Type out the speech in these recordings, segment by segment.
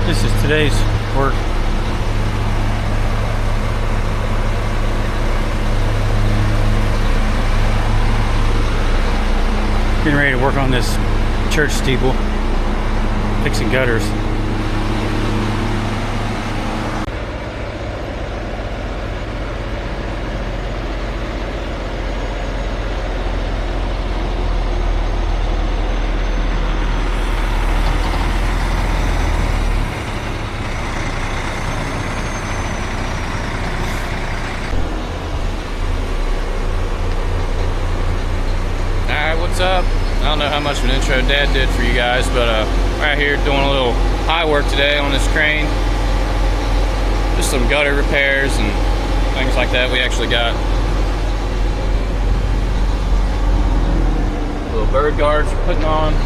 This is today's work. Getting ready to work on this church steeple, fixing gutters. What's up? I don't know how much of an intro Dad did for you guys, but we're out here doing a little high work today on this crane. Just some gutter repairs and things like that. We actually got little bird guards we're putting on.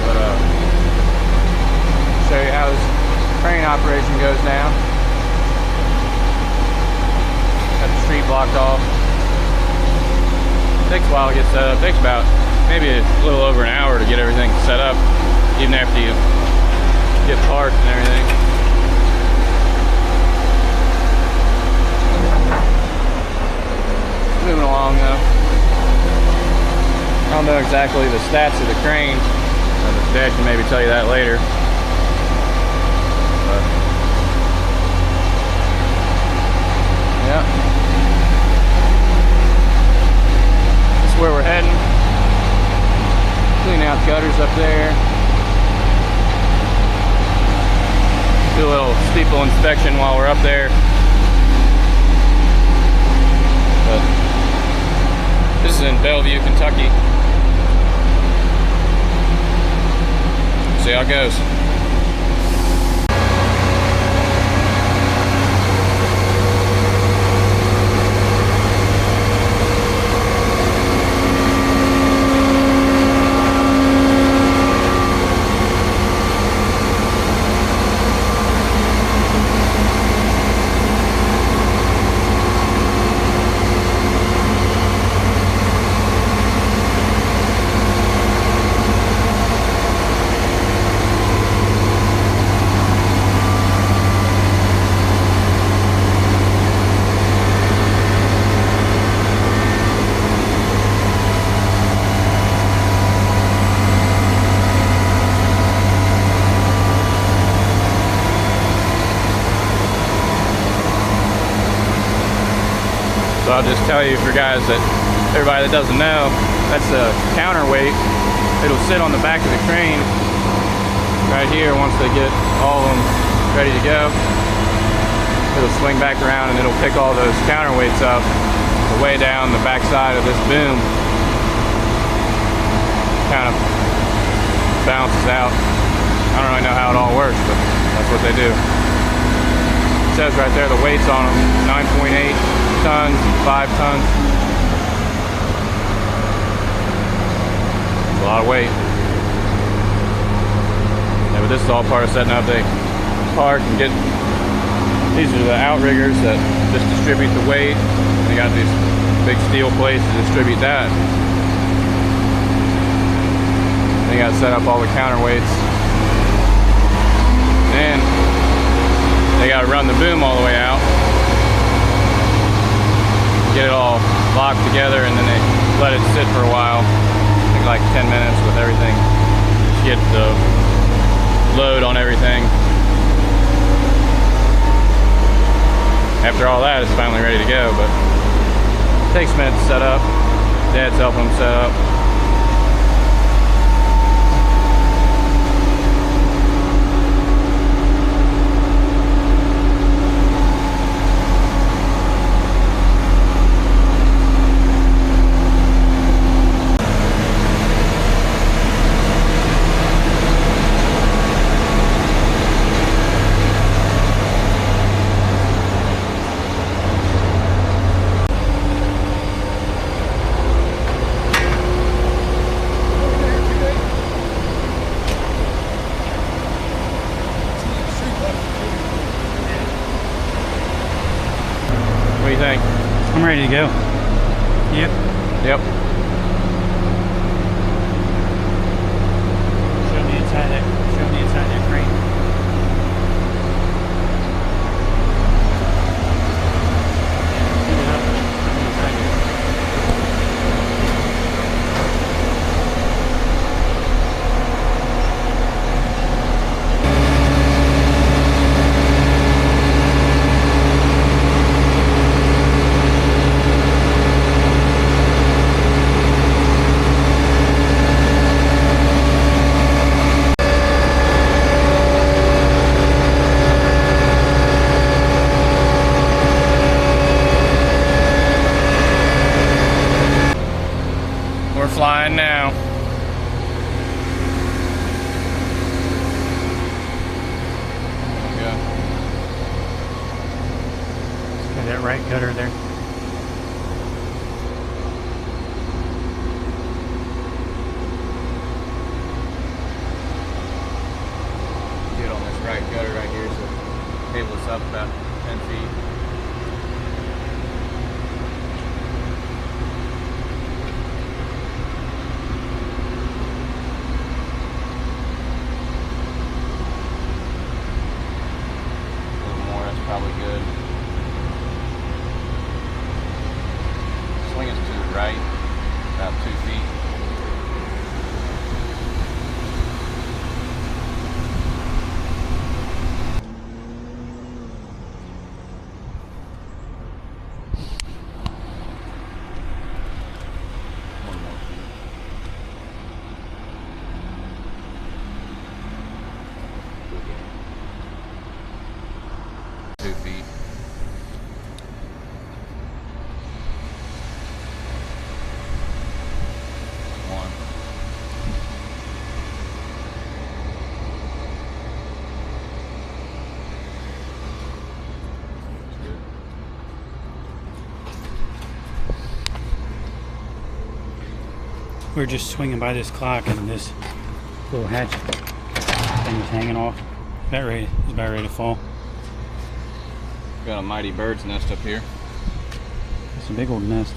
But show you how this crane operation goes now. Got the street blocked off. Takes a while to get set up. Takes about maybe a little over an hour to get everything set up, even after you get parked and everything. Moving along though. I don't know exactly the stats of the crane. Dad can maybe tell you that later. But, yeah. Where we're heading. Clean out gutters up there. Do a little steeple inspection while we're up there. But this is in Bellevue, Kentucky. See how it goes. So I'll just tell you for guys that, everybody that doesn't know, that's a counterweight. It'll sit on the back of the crane right here once they get all of them ready to go. It'll swing back around and it'll pick all those counterweights up way down the back side of this boom. Kind of bounces out. I don't really know how it all works, but that's what they do. It says right there the weights on them, 9.8 tons, 5 tons. It's a lot of weight. Yeah, but this is all part of setting up. They park and get, these are the outriggers that just distribute the weight. They got these big steel plates to distribute that. They got to set up all the counterweights. And they got to run the boom all the way out. Get it all locked together, and then they let it sit for a while. I think like 10 minutes with everything. Get the load on everything. After all that, it's finally ready to go, but it takes a minute to set up. Dad's helping them set up. What do you think? I'm ready to go. Yep. Yep. Show me inside that crane. right gutter there. Get on this right gutter right here, so cable us up about 10 feet. Probably good. Swing us to the right, about 2 feet. One more feet. 2 feet. One. That's good. We were just swinging by this clock and this little hatch thing was hanging off. It's about ready to fall. Got a mighty bird's nest up here. It's a big old nest.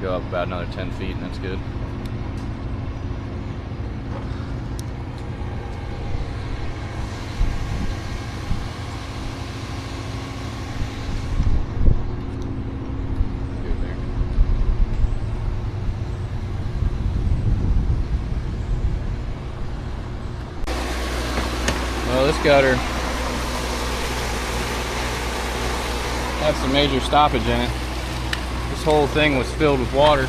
Go up about another 10 feet and that's good. Good there. Well, this gutter had some major stoppage in it. This whole thing was filled with water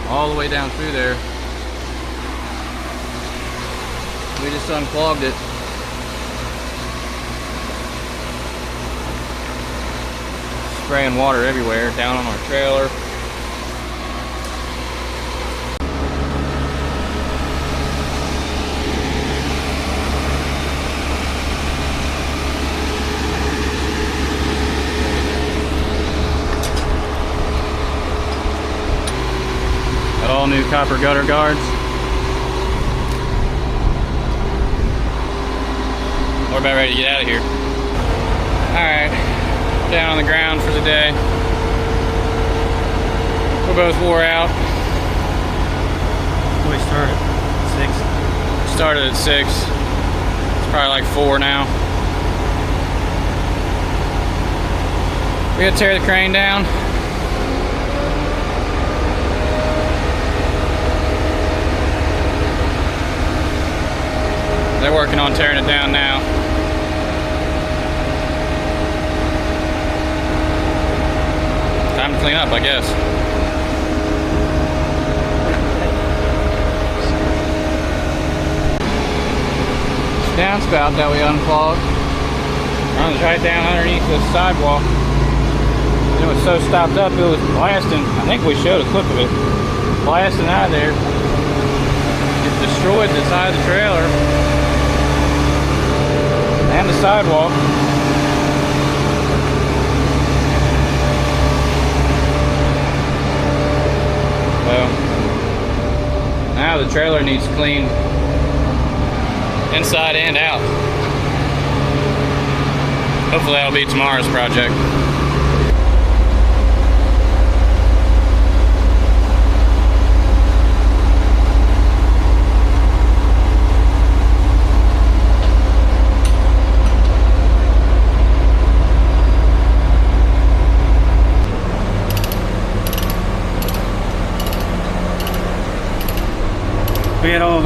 all the way down through there. We just unclogged it. Spraying water everywhere, down on our trailer. All new copper gutter guards. We're about ready to get out of here. Alright, down on the ground for the day. We're both wore out. We started at 6. Started at 6. It's probably like 4 now. We gotta tear the crane down. They're working on tearing it down now. Time to clean up, I guess. This downspout that we unplugged runs right down underneath this sidewalk. It was so stopped up, it was blasting. I think we showed a clip of it. Blasting out of there. It destroyed the side of the trailer and the sidewalk. So now the trailer needs cleaned inside and out. Hopefully that'll be tomorrow's project.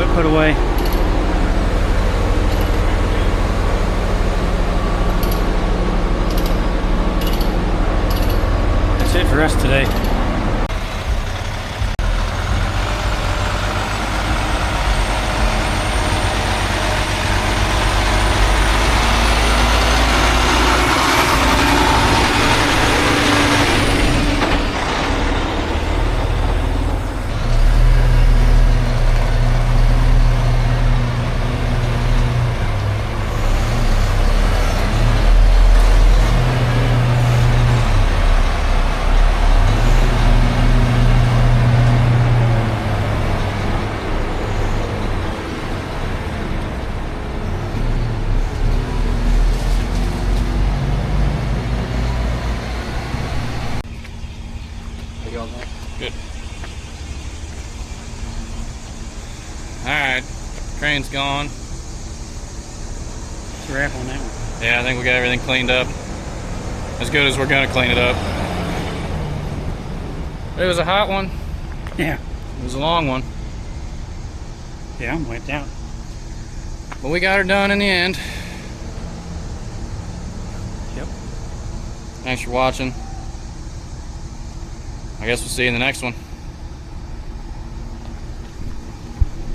of it put away. That's it for us today. Good. Alright, crane's gone. It's a wrap on that one. Yeah, I think we got everything cleaned up. As good as we're gonna clean it up. It was a hot one. Yeah. It was a long one. Yeah, I'm wiped out. But we got her done in the end. Yep. Thanks for watching. I guess we'll see you in the next one.